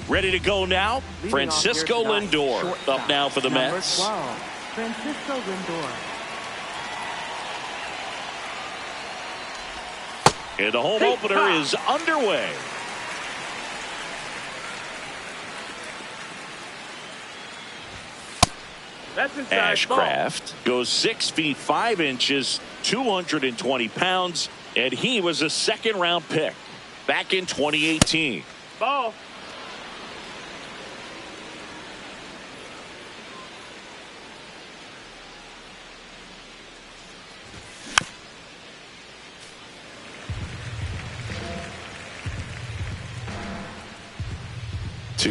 Ready to go now. Francisco Lindor up now for the Mets. 12, Francisco Lindor. And the home opener is underway. Ashcraft goes 6 feet 5 inches, 220 pounds, and he was a second-round pick back in 2018. Ball.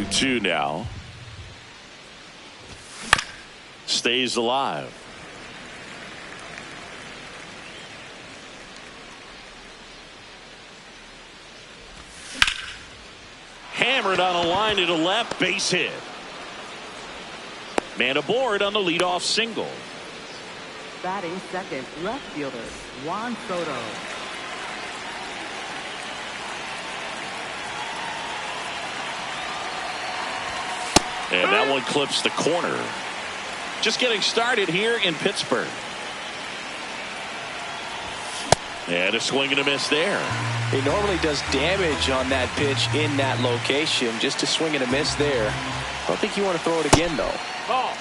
Two now. Stays alive. Hammered on a line to the left, base hit. Man aboard on the leadoff single. Batting second, left fielder, Juan Soto. And that one clips the corner. Just getting started here in Pittsburgh. And a swing and a miss there. He normally does damage on that pitch in that location. Just a swing and a miss there. I don't think you want to throw it again, though. Ball.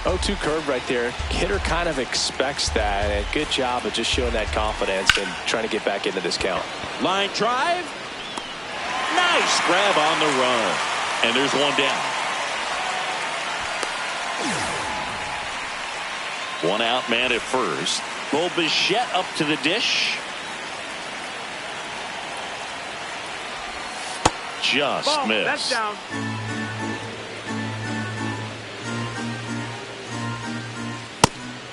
0-2 curve right there. Hitter kind of expects that. And good job of just showing that confidence and trying to get back into this count. Line drive. Nice grab on the run. And there's one down. One out man at first. Bo Bichette up to the dish. Just Ball. missed. That's down.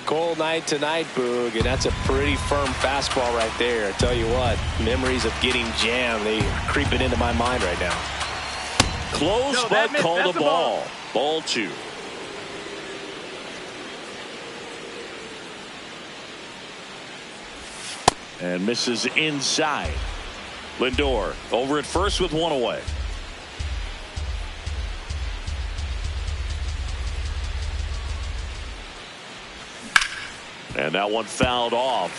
Cold night tonight, Boog, and that's a pretty firm fastball right there. I tell you what, memories of getting jammed, they are creeping into my mind right now. Close, No, but missed. called That's a a ball. Ball 2. And misses inside. Lindor over at first with one away. And that one fouled off.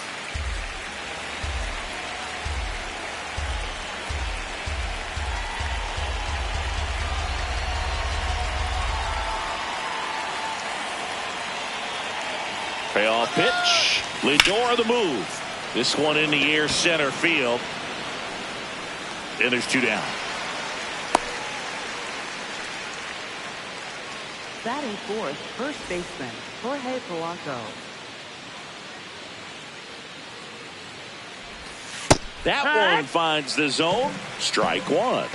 Payoff pitch. Lindor the move. This one in the air center field. And there's 2 down. Batting fourth, first baseman, Jorge Polanco. That one finds the zone. Strike 1.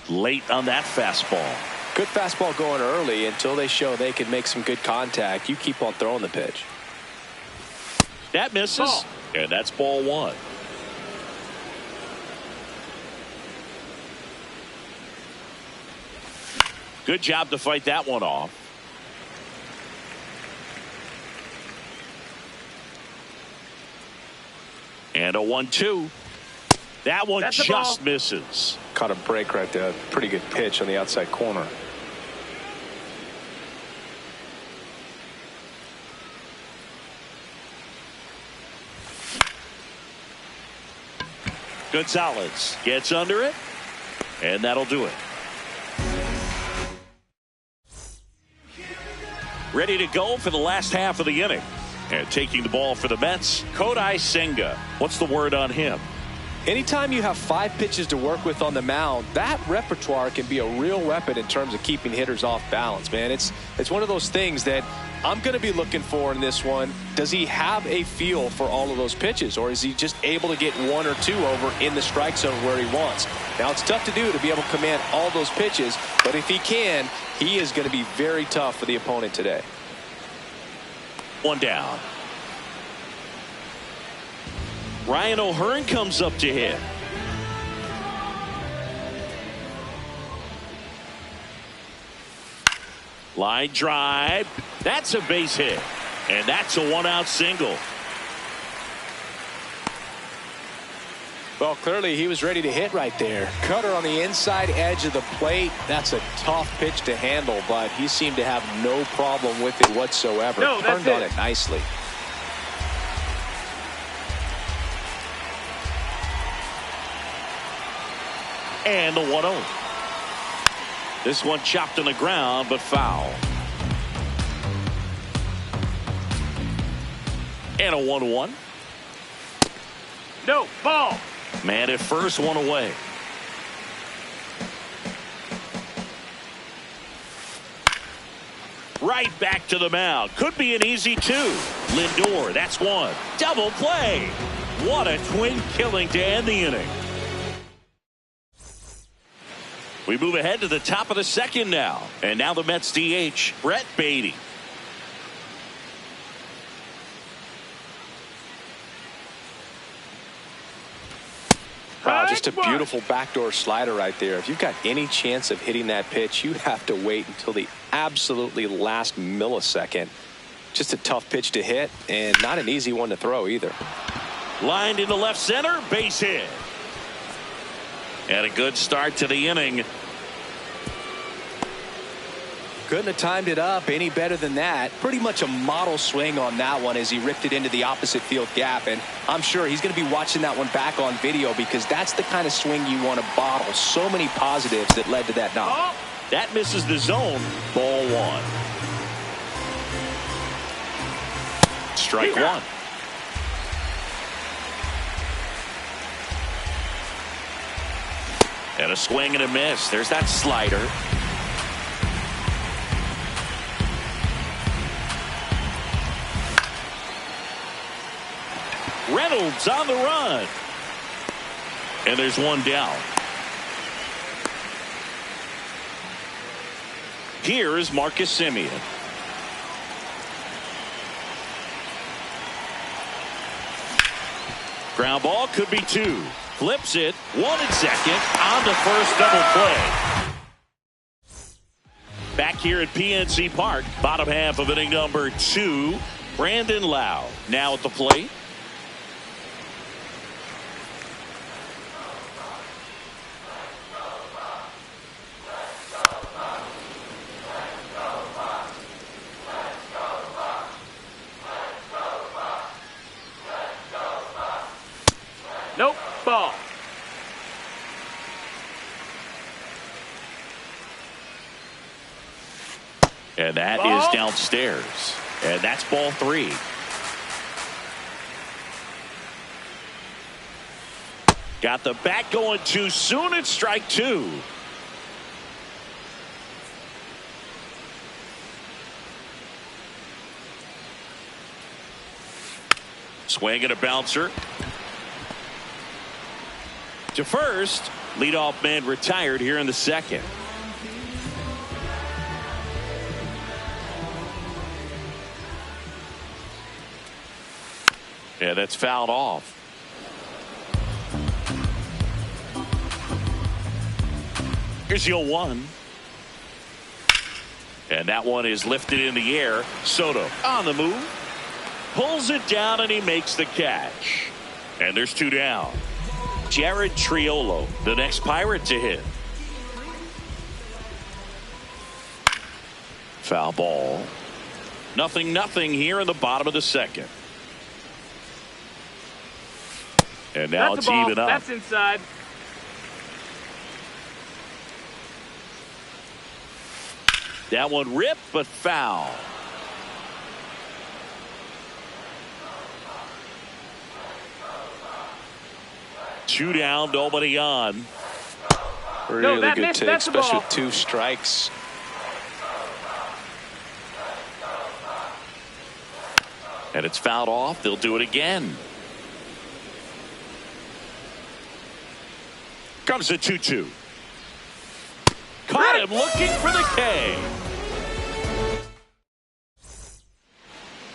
Late on that fastball. Good fastball going early until they show they can make some good contact. You keep on throwing the pitch. That misses. Ball. And that's ball 1. Good job to fight that one off. And a 1-2. That one That's just misses. Caught a break right there. Pretty good pitch on the outside corner. Gonzalez gets under it, and that'll do it. Ready to go for the last half of the inning. And taking the ball for the Mets, Kodai Senga. What's the word on him? Anytime you have 5 pitches to work with on the mound, that repertoire can be a real weapon in terms of keeping hitters off balance, man. It's one of those things that I'm going to be looking for in this one. Does he have a feel for all of those pitches, or is he just able to get 1 or 2 over in the strike zone where he wants? Now, it's tough to do to be able to command all those pitches, but if he can, he is going to be very tough for the opponent today. 1 down. Ryan O'Hearn comes up to hit. Line drive. That's a base hit. And that's a 1-out single. Well, clearly he was ready to hit right there. Cutter on the inside edge of the plate. That's a tough pitch to handle, but he seemed to have no problem with it whatsoever. No, that's Turned on it nicely. And the 1-0. This one chopped on the ground, but foul. And a 1-1. No, ball. Man at first, one away. Right back to the mound. Could be an easy 2. Lindor, that's one. Double play. What a twin killing to end the inning. We move ahead to the top of the second now. And now the Mets DH, Brett Beatty. Wow, just a beautiful backdoor slider right there. If you've got any chance of hitting that pitch, you have to wait until the absolutely last millisecond. Just a tough pitch to hit, and not an easy one to throw either. Lined into left center, base hit. And a good start to the inning. Couldn't have timed it up any better than that. Pretty much a model swing on that one as he ripped it into the opposite field gap. And I'm sure he's going to be watching that one back on video because that's the kind of swing you want to bottle. So many positives that led to that knock. Oh, that misses the zone. Ball 1. Strike 1. And a swing and a miss. There's that slider. Reynolds on the run. And there's one down. Here is Marcus Semien. Ground ball could be 2. Flips it. 1 and 2nd. On to first, double play. Back here at PNC Park. Bottom half of inning number 2. Brandon Lau now at the plate. Nope, ball. And that is downstairs. And that's ball 3. Got the bat going too soon. It's strike 2. Swing and a bouncer. To first. Leadoff man retired here in the second. Yeah, that's fouled off. Here's the 0-1. And that one is lifted in the air. Soto on the move. Pulls it down and he makes the catch. And there's 2 down. Jared Triolo, the next Pirate to hit. Foul ball. 0-0 here in the bottom of the second. And now That's it's even up. That's inside. That one ripped, but foul. Two down, nobody on. Really that good missed. take, That's the especially ball. with 2 strikes. And it's fouled off. They'll do it again. Comes the 2-2. Caught him looking for the K.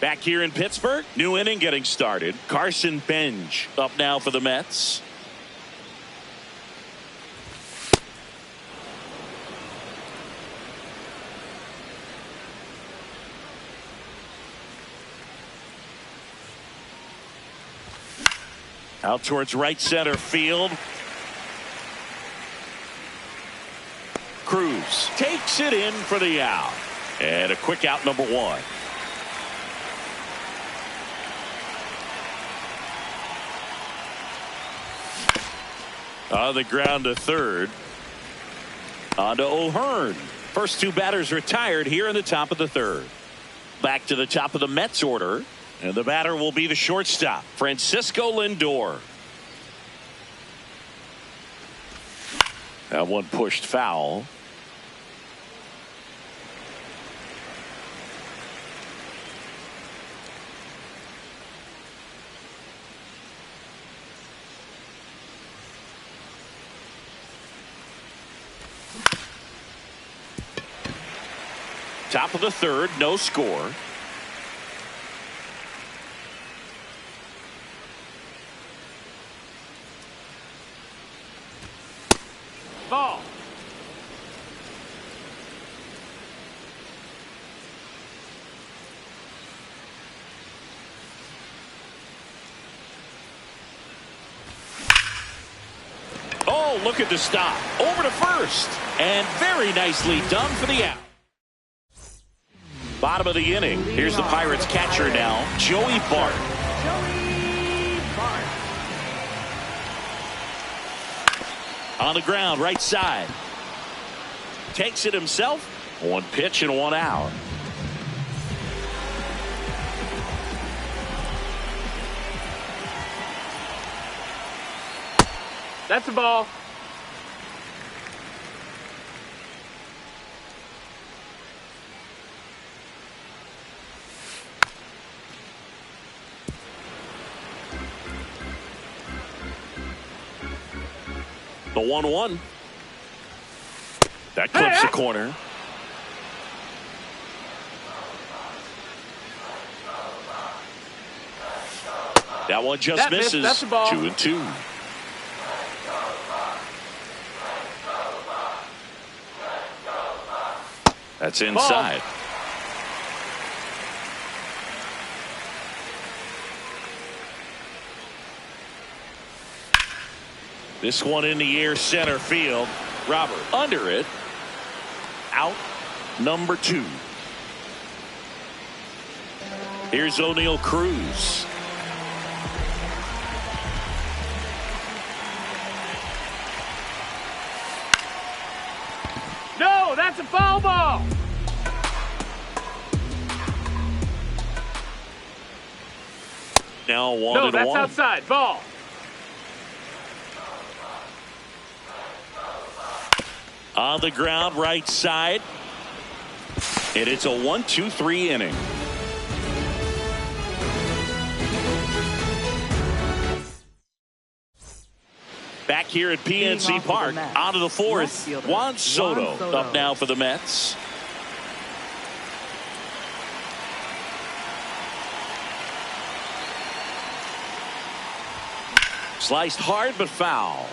Back here in Pittsburgh, new inning getting started. Carson Benj up now for the Mets. Out towards right center field. Cruz takes it in for the out. And a quick out, number one. On the ground to third. On to O'Hearn. First two batters retired here in the top of the third. Back to the top of the Mets order. And the batter will be the shortstop, Francisco Lindor. That one pushed foul. Top of the third, no score. Ball. Oh, look at the stop. Over to first. And very nicely done for the out. Bottom of the inning. Here's the Pirates catcher now, Joey Bart. Joey Bart. On the ground, right side. Takes it himself. One pitch and one out. That's a ball. The 1-1. That clips the corner. That one just misses. That's a ball. 2-2. That's inside. Ball. This one in the air, center field. Robert under it. Out number 2. Here's O'Neal Cruz. No, that's a foul ball. Now 1-1. No, that's outside. Ball. On the ground, right side. And it's a 1-2-3 inning. Back here at PNC Park, out of the fourth, Juan Soto up now for the Mets. Sliced hard but foul.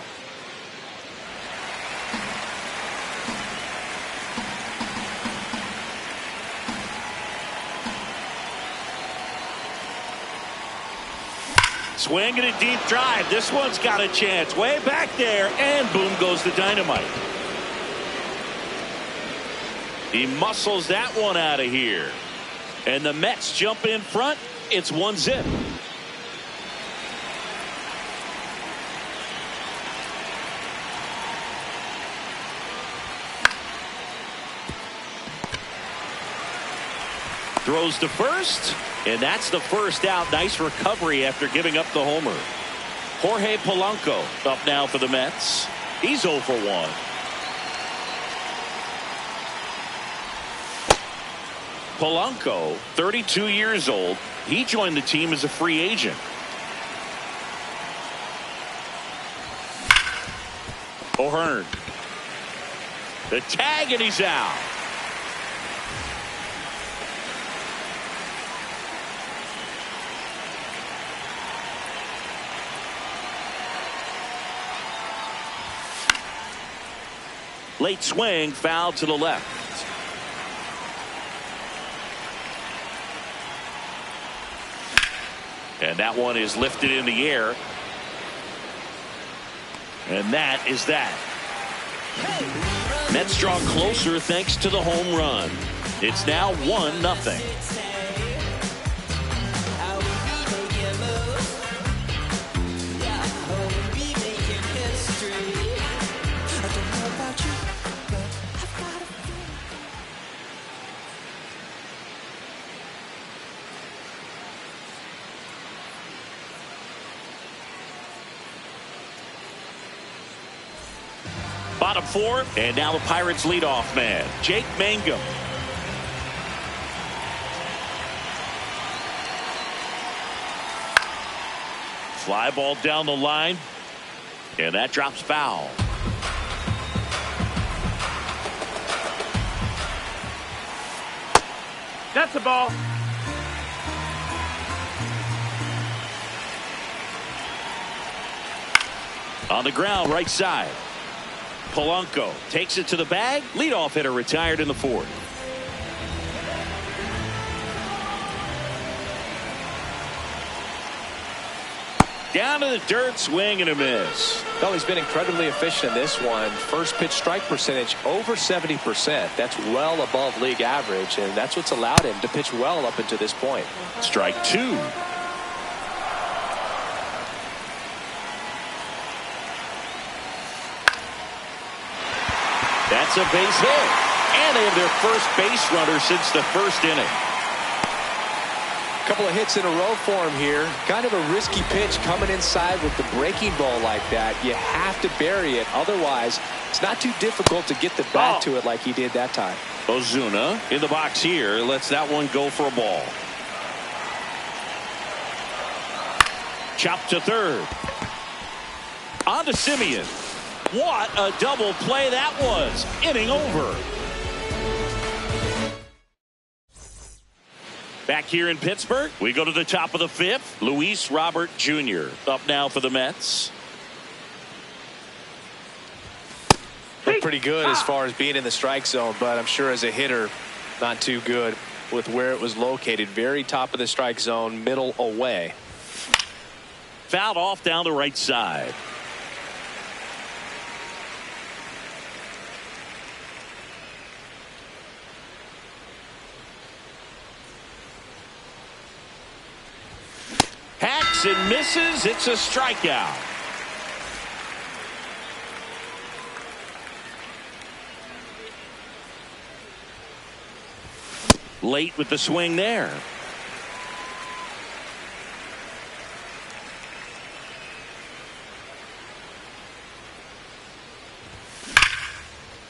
Swing and a deep drive. This one's got a chance. Way back there. And boom goes the dynamite. He muscles that one out of here. And the Mets jump in front. It's 1-0. Throws to first. And that's the first out. Nice recovery after giving up the homer. Jorge Polanco up now for the Mets. He's 0 for 1. Polanco, 32 years old. He joined the team as a free agent. O'Hearn. The tag, and he's out. Late swing, foul to the left. And that one is lifted in the air. And that is that. Mets draw closer thanks to the home run. It's now 1-0. Bottom 4, and now the Pirates leadoff man, Jake Mangum. Fly ball down the line, and that drops foul. That's a ball. On the ground, right side. Polanco takes it to the bag. Leadoff hitter retired in the 4th. Down to the dirt, swing and a miss. Well, he's been incredibly efficient in this one. First pitch strike percentage over 70%. That's well above league average, and that's what's allowed him to pitch well up until this point. Strike 2. That's a base hit. And they have their first base runner since the 1st inning. A couple of hits in a row for him here. Kind of a risky pitch coming inside with the breaking ball like that. You have to bury it. Otherwise, it's not too difficult to get the bat to it like he did that time. Ozuna in the box here. Lets that one go for a ball. Chopped to third. On to Simeon. What a double play that was. Inning over. Back here in Pittsburgh, we go to the top of the 5th. Luis Robert Jr. up now for the Mets. Looked pretty good as far as being in the strike zone, but I'm sure as a hitter, not too good with where it was located. Very top of the strike zone, middle away. Fouled off down the right side. Hacks and misses. It's a strikeout. Late with the swing there.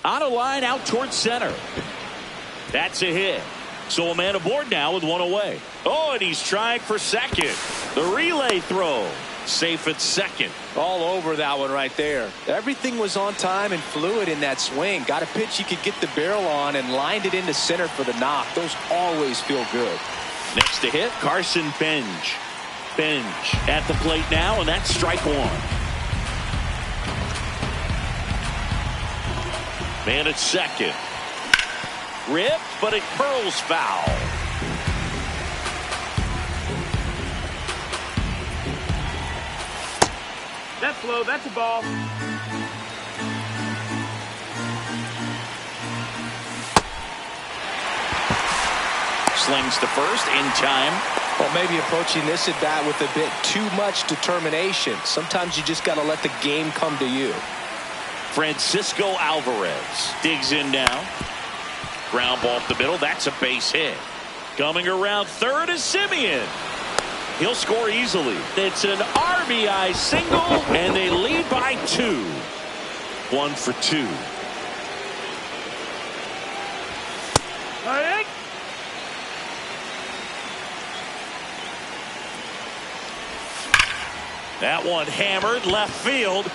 On a line out towards center. That's a hit. So a man aboard now with one away. Oh, and he's trying for second. The relay throw. Safe at second. All over that one right there. Everything was on time and fluid in that swing. Got a pitch he could get the barrel on and lined it into center for the knock. Those always feel good. Next to hit, Carson Benj. Benj at the plate now, and that's strike 1. Man at second. Ripped, but it curls foul. That's low. That's a ball. Slings to first in time. Well, maybe approaching this at bat with a bit too much determination. Sometimes you just got to let the game come to you. Francisco Alvarez digs in now. Ground ball up the middle. That's a base hit. Coming around third is Simeon. He'll score easily. It's an RBI single, and they lead by 2. 1 for 2. That one hammered left field.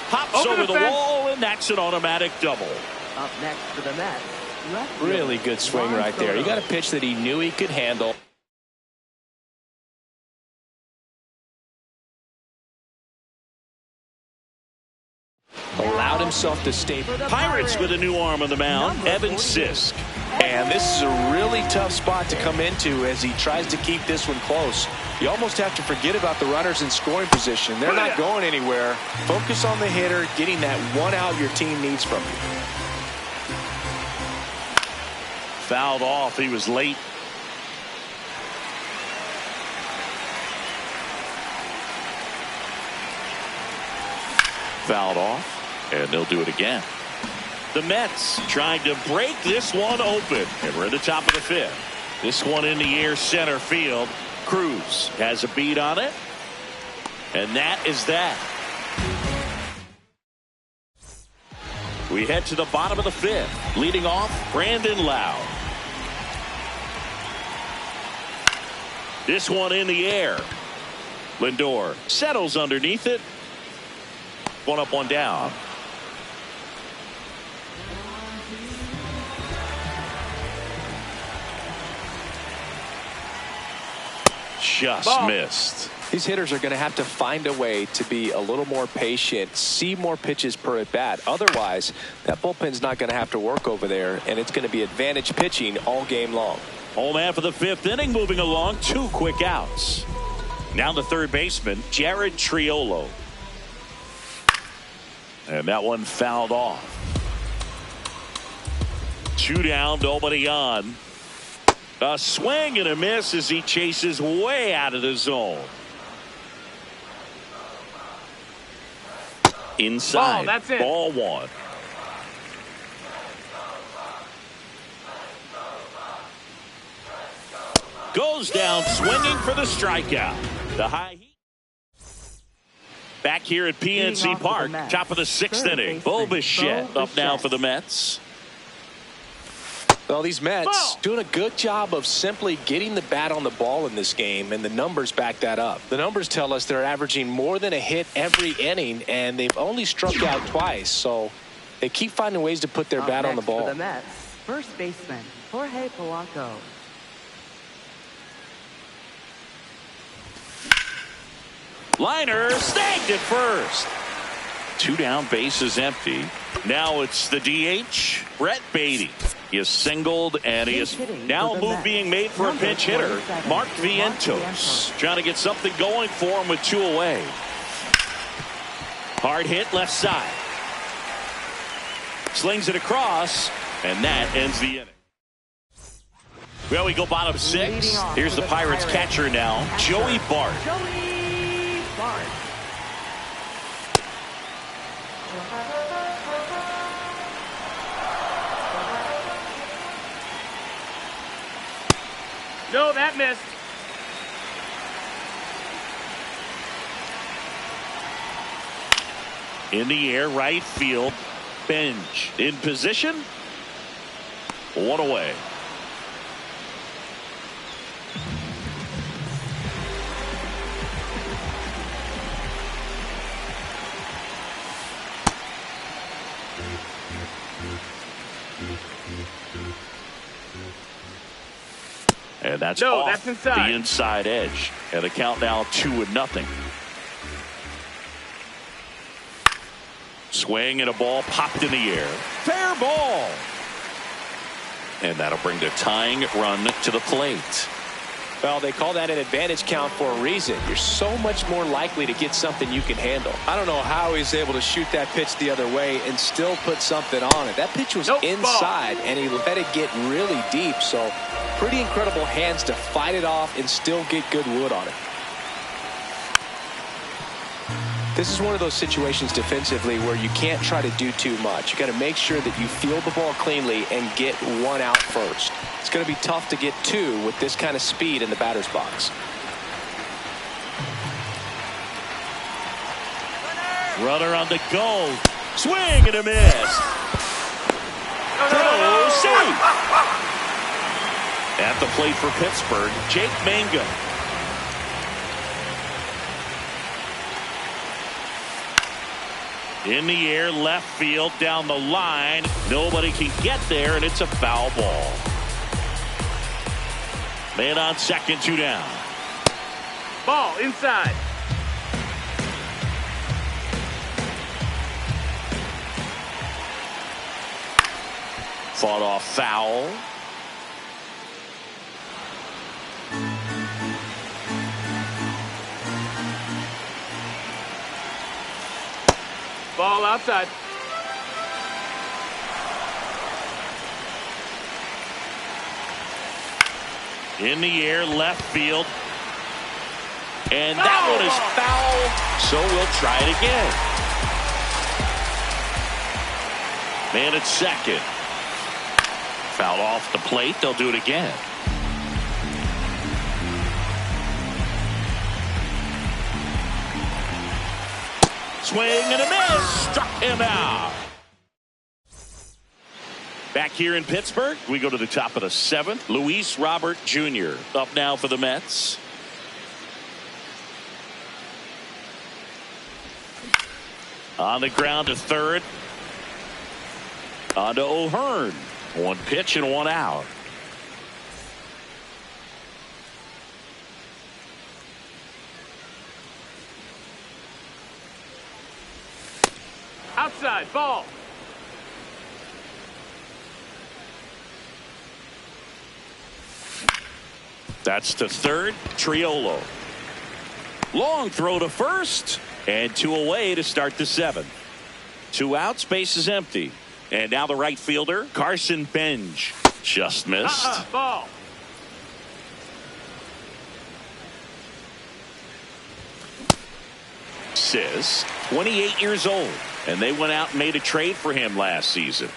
Hops over the wall, and that's an automatic double. Up next for the Mets. Really good swing right there. He got a pitch that he knew he could handle. Allowed himself to stay. Pirates with a new arm on the mound, Evan Sisk. And this is a really tough spot to come into as he tries to keep this one close. You almost have to forget about the runners in scoring position. They're not going anywhere. Focus on the hitter, getting that one out your team needs from you. Fouled off. He was late. Fouled off, and they'll do it again. The Mets trying to break this one open, and we're at the top of the fifth. This one in the air, center field. Cruz has a beat on it, and that is that. We head to the bottom of the fifth. Leading off, Brandon Lowe. This one in the air. Lindor settles underneath it. One up, one down. Just missed. These hitters are going to have to find a way to be a little more patient, see more pitches per at bat. Otherwise, that bullpen's not going to have to work over there, and it's going to be advantage pitching all game long. Home half of the fifth inning, moving along, 2 quick outs. Now the third baseman, Jared Triolo. And that one fouled off. 2 down, nobody on. A swing and a miss as he chases way out of the zone. Inside. Ball, that's it. Ball one. Goes down swinging for the strikeout. The high heat. Back here at PNC Park, top of the 6th inning. Bo Bichette up now for the Mets. Well, these Mets doing a good job of simply getting the bat on the ball in this game, and the numbers back that up. The numbers tell us they're averaging more than a hit every inning, and they've only struck out twice, so they keep finding ways to put their bat on the ball. For the Mets, first baseman Jorge Polanco. Liner snagged at first. 2 down, base is empty. Now it's the DH, Brett Beatty. He is singled, and he is now a move being made for a pinch hitter, Mark Vientos. Trying to get something going for him with 2 away. Hard hit left side. Slings it across, and that ends the inning. Well, we go bottom 6. Here's the Pirates catcher now, Joey Bart. Joey Bart. No, that missed. In the air, right field. Bench in position. 1 away. And that's off that's inside. The inside edge. And the count now 2-0. Swing and a ball popped in the air. Fair ball. And that'll bring the tying run to the plate. Well, they call that an advantage count for a reason. You're so much more likely to get something you can handle. I don't know how he's able to shoot that pitch the other way and still put something on it. That pitch was inside, and he let it get really deep. So pretty incredible hands to fight it off and still get good wood on it. This is one of those situations defensively where you can't try to do too much. You got to make sure that you field the ball cleanly and get 1 out first. It's going to be tough to get 2 with this kind of speed in the batter's box. Runner on the go. Swing and a miss. Throw safe. At the plate for Pittsburgh, Jake Mangum. In the air, left field, down the line. Nobody can get there, and it's a foul ball. Man on second, 2 down. Ball inside. Fought off foul. Ball outside. In the air, left field. And that one is foul, so we'll try it again. Man at second. Foul off the plate. They'll do it again. Swing and a miss. Struck him out. Back here in Pittsburgh, we go to the top of the 7th. Luis Robert Jr. up now for the Mets. On the ground to third. On to O'Hearn. One pitch and one out. Outside, ball. That's to third, Triolo. Long throw to first, and 2 away to start the 7th. 2 outs, base is empty. And now the right fielder, Carson Benj. Just missed. Ball. Sis, 28 years old, and they went out and made a trade for him last season.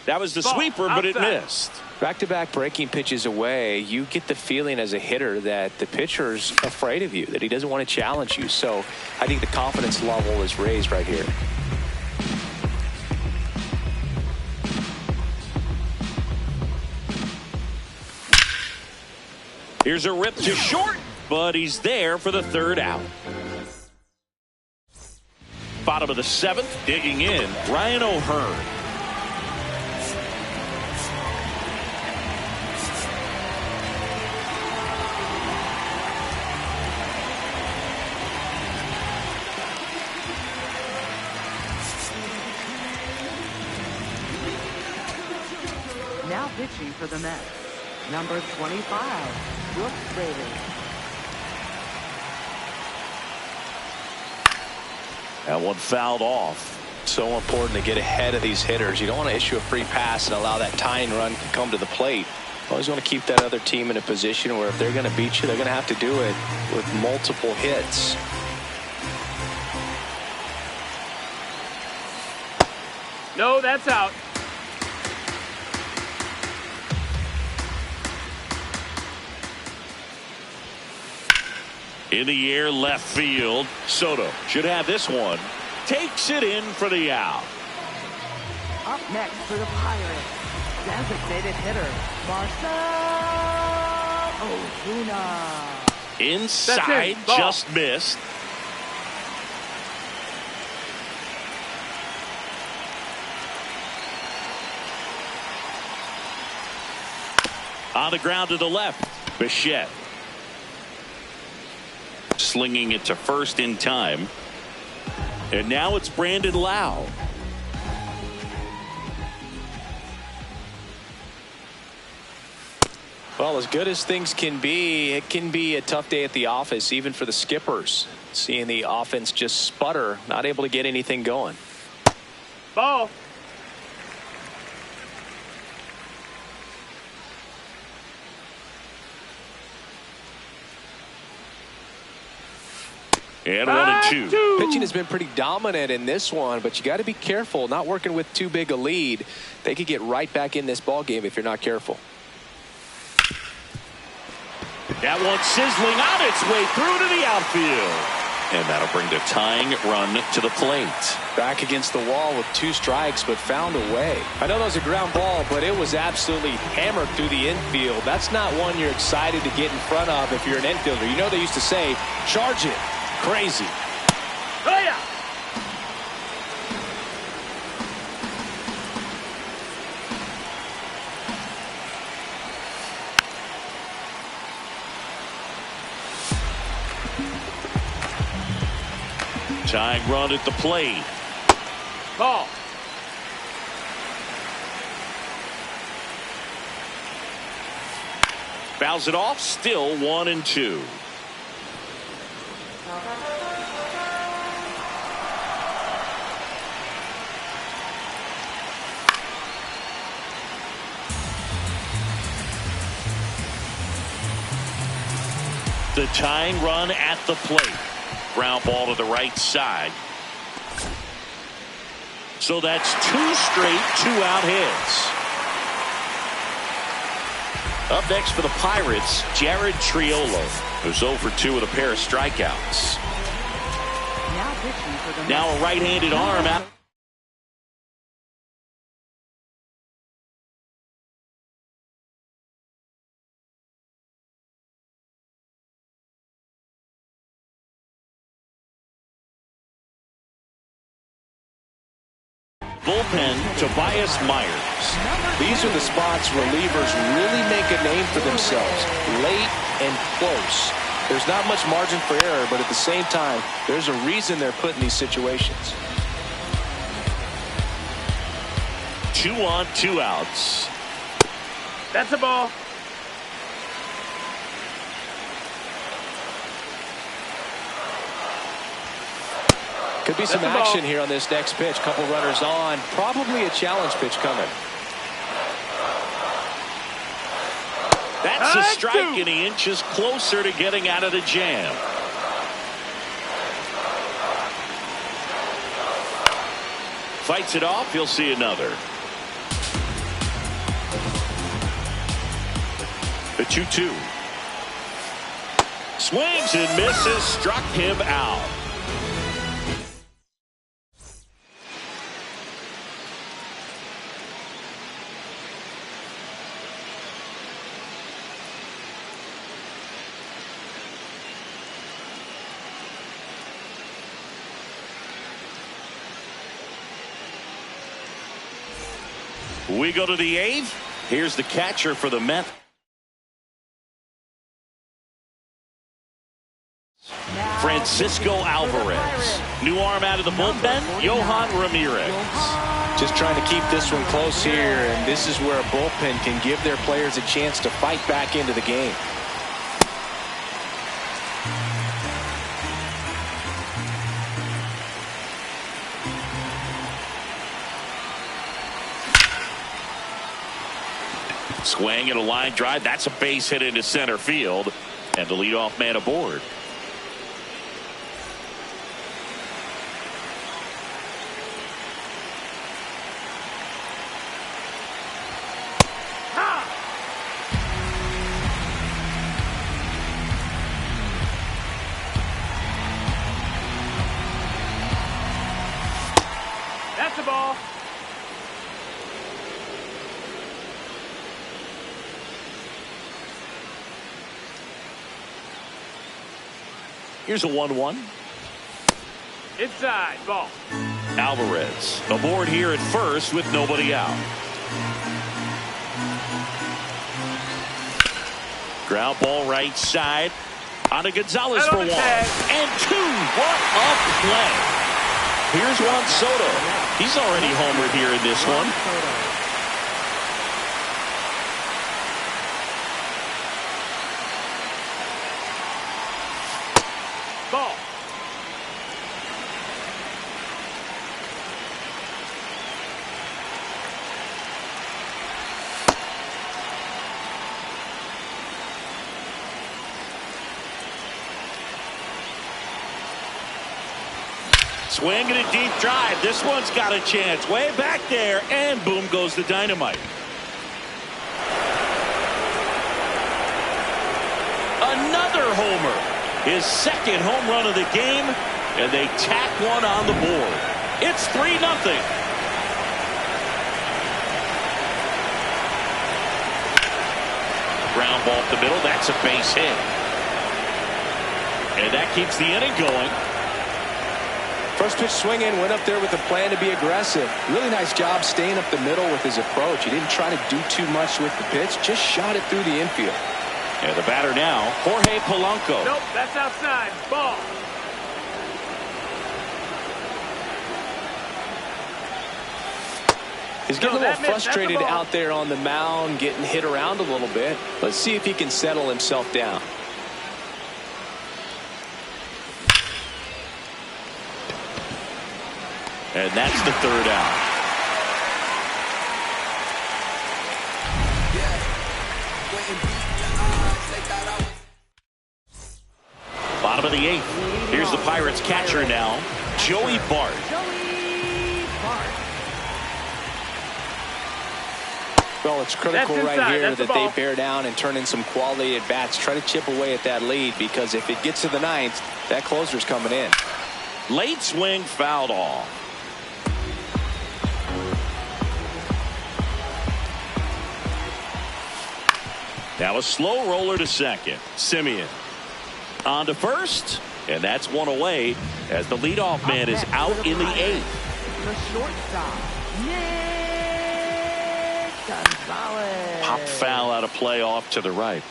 That was the sweeper, but it missed. Back-to-back breaking pitches away, you get the feeling as a hitter that the pitcher's afraid of you, that he doesn't want to challenge you. So I think the confidence level is raised right here. Here's a rip to short, but he's there for the 3rd out. Bottom of the 7th, digging in, Ryan O'Hearn. Now pitching for the Mets, number 25, Brooks Raley. That one fouled off. So important to get ahead of these hitters. You don't want to issue a free pass and allow that tying run to come to the plate. You always want to keep that other team in a position where if they're going to beat you, they're going to have to do it with multiple hits. No, that's out. In the air, left field. Soto should have this one. Takes it in for the out. Up next for the Pirates, designated hitter, Marcell Ozuna. Inside, just missed. On the ground to the left, Bichette. Slinging it to first in time. And now it's Brandon Lau. Well, as good as things can be, it can be a tough day at the office, even for the skippers. Seeing the offense just sputter, not able to get anything going. Ball. And 1 and 2. Pitching has been pretty dominant in this one, but you got to be careful. Not working with too big a lead. They could get right back in this ball game if you're not careful. That one sizzling on its way through to the outfield. And that'll bring the tying run to the plate. Back against the wall with 2 strikes, but found a way. I know that was a ground ball, but it was absolutely hammered through the infield. That's not one you're excited to get in front of if you're an infielder. You know they used to say, charge it. Crazy. Oh, yeah. Tying run at the plate. Ball. Fouls it off. Still 1-2. The tying run at the plate. Ground ball to the right side. So that's 2 straight 2-out hits. Up next for the Pirates, Jared Triolo, who's 0 for 2 with a pair of strikeouts. Now a right-handed arm out. Bullpen, Tobias Myers. These are the spots relievers really make a name for themselves. Late and close. There's not much margin for error, but at the same time, there's a reason they're put in these situations. 2 on, 2 outs. That's a ball. Could be some action here on this next pitch. Couple runners on. Probably a challenge pitch coming. That's a strike, and he inches closer to getting out of the jam. Fights it off. He'll see another. The 2-2. Swings and misses. Struck him out. We go to the 8th. Here's the catcher for the Mets. Francisco Alvarez. New arm out of the bullpen, Yohan Ramirez. Just trying to keep this one close here, and this is where a bullpen can give their players a chance to fight back into the game. Swing and a line drive. That's a base hit into center field. And the leadoff man aboard. That's a ball. Here's a 1-1. Inside, ball. Alvarez aboard here at first with nobody out. Ground ball right side. On to Gonzalez for 1. And 2. What a play. Here's Juan Soto. He's already homered here in this one. Ball. Swing and a deep drive. This one's got a chance. Way back there. And boom goes the dynamite. Another homer. His second home run of the game. And they tack one on the board. It's 3-0. Ground ball up the middle. That's a base hit. And that keeps the inning going. First pitch swing in, went up there with a plan to be aggressive. Really nice job staying up the middle with his approach. He didn't try to do too much with the pitch, just shot it through the infield. And the batter now, Jorge Polanco. Nope, that's outside. Ball. He's getting a little frustrated out there on the mound, getting hit around a little bit. Let's see if he can settle himself down. And that's the third out. Bottom of the 8th. Here's the Pirates catcher now, Joey Bart. Well, it's critical right here that they bear down and turn in some quality at bats. Try to chip away at that lead, because if it gets to the 9th, that closer's coming in. Late swing fouled off. Now a slow roller to second. Simeon on to first, and that's one away as the leadoff man is out in the 8th. The shortstop, Nick Gonzalez. Pop foul out of play off to the right.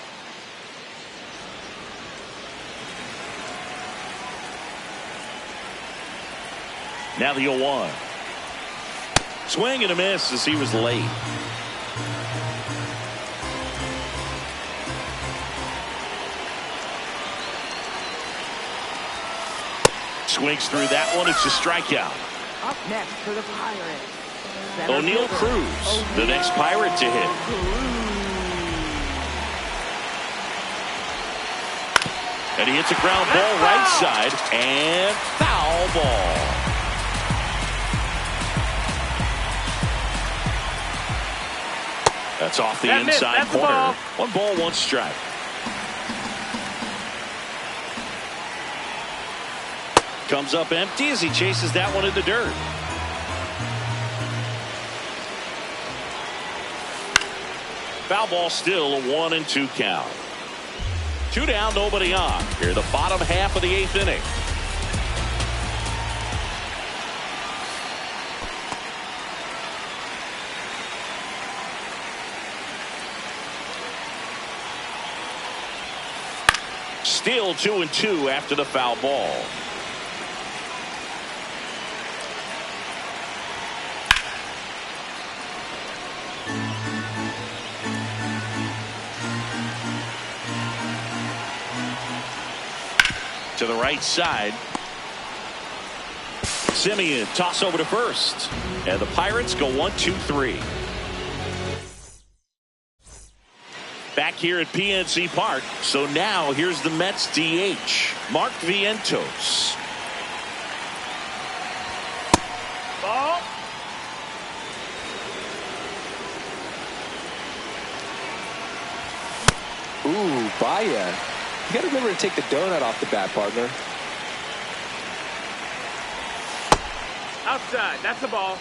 Now the 0-1. Swing and a miss as he was late. Swings through that one. It's a strikeout. Up next for the Pirates, O'Neal Cruz, the next Pirate to hit. And he hits a ground ball right side, and foul ball. That's off the inside corner. 1 ball, 1 strike. Comes up empty as he chases that one in the dirt. Foul ball, still a 1-2 count. 2 down, nobody on. Here the bottom half of the 8th inning. Still 2-2 after the foul ball. To the right side. Simeon toss over to first, and the Pirates go 1-2-3. Back here at PNC Park. So now here's the Mets DH, Mark Vientos. Ball. Ooh, Baya. You got to remember to take the donut off the bat, partner. Outside. That's the ball.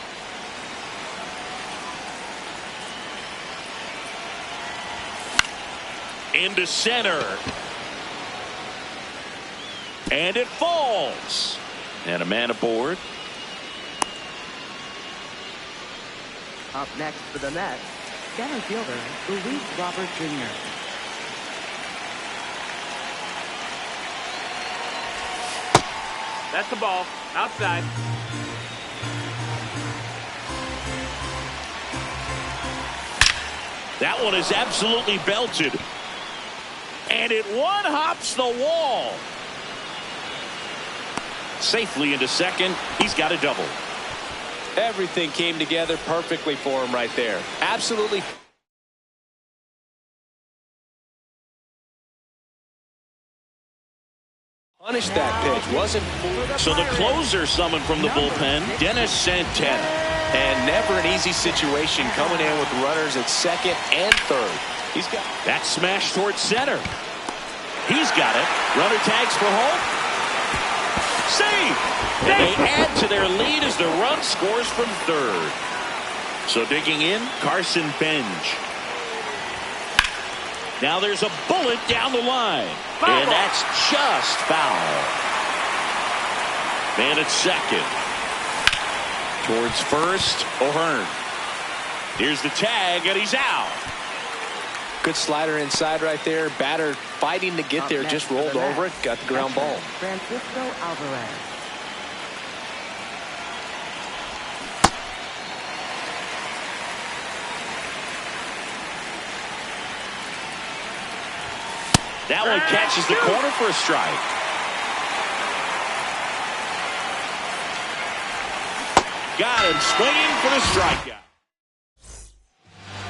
Into center. And it falls. And a man aboard. Up next for the Mets, center fielder Luis Robert Jr. That's the ball. Outside. That one is absolutely belted. And it one-hops the wall. Safely into second. He's got a double. Everything came together perfectly for him right there. Absolutely. Punished that pitch. Wasn't. So the closer summoned from the bullpen, Dennis Santana. And never an easy situation coming in with runners at second and third. He's got that smash towards center. He's got it. Runner tags for home. Save! And they add to their lead as the run scores from third. So digging in, Carson Benj. Now there's a bullet down the line. And that's just foul. Man at second. Towards first, O'Hearn. Here's the tag, and he's out. Good slider inside right there. Batter fighting to get there, just rolled over it, got the ground ball. Francisco Alvarez. That one catches the corner for a strike. Got him swinging for the strikeout.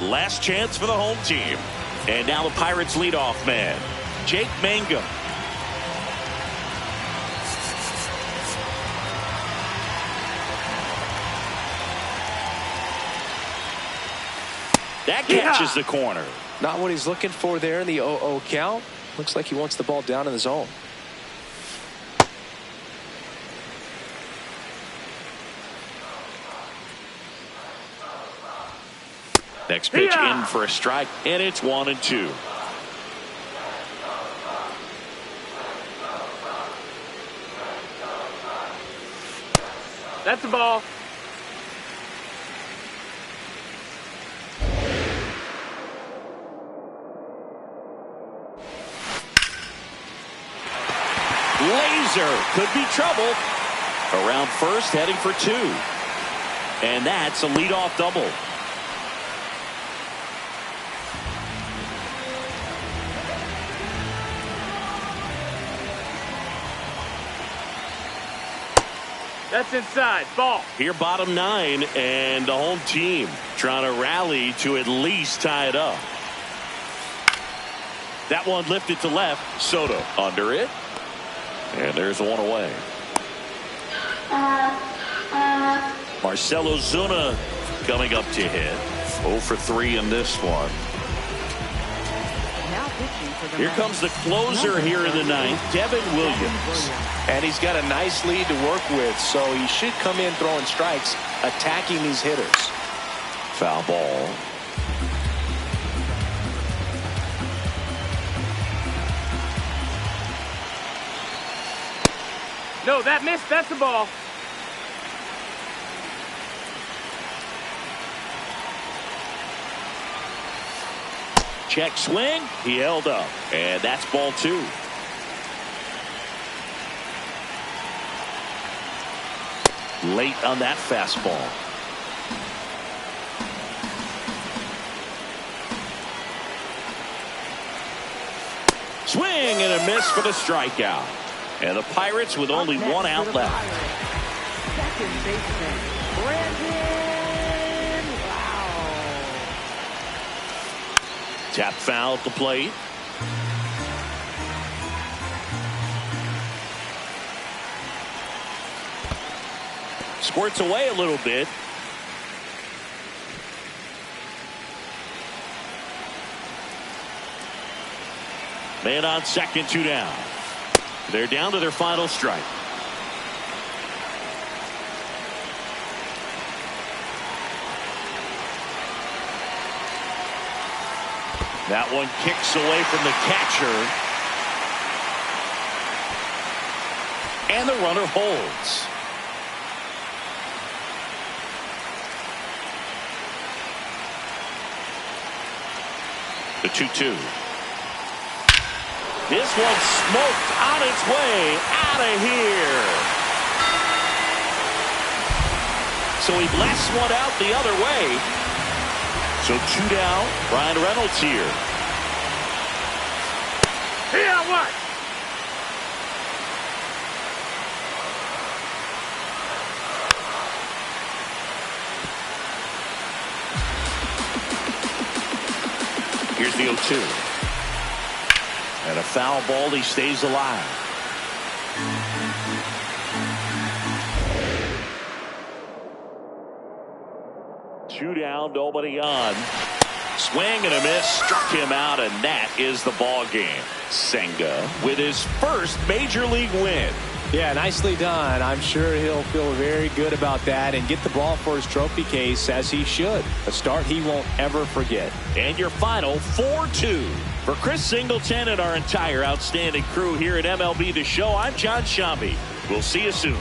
Last chance for the home team. And now the Pirates leadoff man, Jake Mangum. That catches the corner. Not what he's looking for there in the 0-0 count. Looks like he wants the ball down in the zone. Next pitch in for a strike, and it's 1-2. That's the ball. Laser could be trouble. Around first, heading for 2. And that's a leadoff double. That's inside. Ball. Here, bottom 9, and the home team trying to rally to at least tie it up. That one lifted to left. Soto under it. And there's one away. Marcell Ozuna coming up to hit. 0 for 3 in this one. Now pitching for the Here comes the closer here in the 9th, Devin Williams. And he's got a nice lead to work with, so he should come in throwing strikes, attacking these hitters. Foul ball. No, that missed. That's the ball. Check swing. He held up. And that's ball 2. Late on that fastball. Swing and a miss for the strikeout. And the Pirates with only one out left. Second baseman, Brandon. Wow. Tap foul at the plate. Squirts away a little bit. Man on second, 2 down. They're down to their final strike. That one kicks away from the catcher. And the runner holds. The 2-2. This one smoked on its way out of here. So he blasts one out the other way. So 2 down. Ryan Reynolds here. Here, what? Here's the 0-2. And a foul ball. He stays alive. Two down, nobody on. Swing and a miss, struck him out, and that is the ball game. Senga with his first major league win. Yeah, nicely done. I'm sure he'll feel very good about that and get the ball for his trophy case, as he should. A start he won't ever forget. And your final 4-2. For Chris Singleton and our entire outstanding crew here at MLB The Show, I'm John Shambi. We'll see you soon.